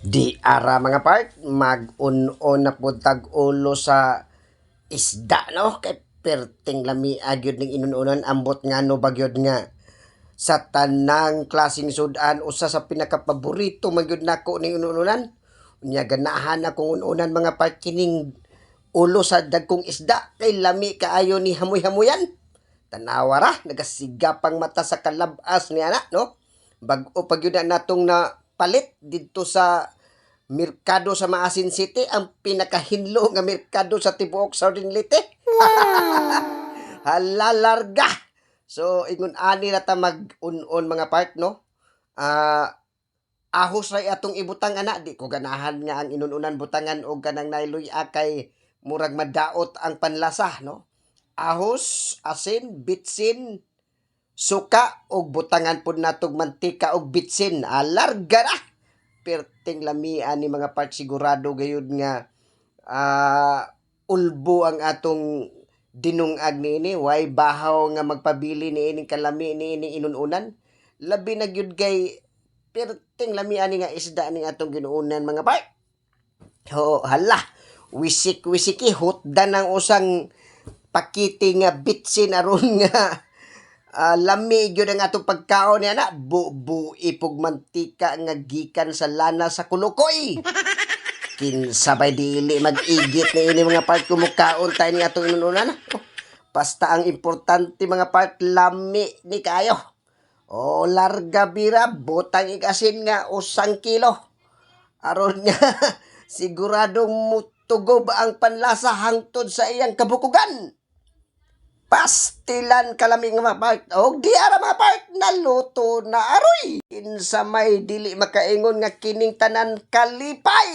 Di ara mga part, mag-un-on na po tag-ulo sa isda, no? Kay perting lami agyod ning inununan, ambot nga no bagyod nga. Sa tanang klaseng sudan, usa sa pinakapaborito magyod nako ning inununan. Unya ganahan akong ununan mga part kining ulo sa dagkong isda, kay lami kaayo ni hamoy-hamoyan. Tanawa ra, nagasigapang mata sa kalabas ni ana, no? Bag-o pag yun na natong na palit dito sa merkado sa Maasin City, ang pinakahinlo nga merkado sa tibuok Southern Leyte. Hala larga. So ingon ani na ta mag-un-on mga part, no? Ahos ra atong ibutang ana, di ko ganahan nga ang inununan butangan og kanang nailoy kay murag madaot ang panlasa, no? Ahos, asin, bitsin, suka og butangan pud natog mantika og bitsin. Larga na. Perting lamian ni mga part sigurado gayud nga ulbo ang atong dinungag niini, way bahaw nga magpabili niini kalami niini inununan. Labi na gyud kay perting lamian ni nga isda ning atong ginuunan mga part. Hala, wisik-wisiki hutdan ang usang pakiti nga bitsin aron nga lami gyud ang atong pagkaon ni ana, ipog mantika nga gikan sa lana sa kulukoy. Kinsabay dili mag-igit ni ini mga part kumukaon tayo ni atong inununan. Basta ang importante mga part lami ni kayo. Larga bira, butang ikasin nga 1 kilo. Aron nga siguradong mutugob ang panlasa hangtod sa iyang kabukugan. Pastilan kalami nga mga part. O di ara mga part, naluto na aroy. Kinsa may dili makaingon nga kining tanan kalipay.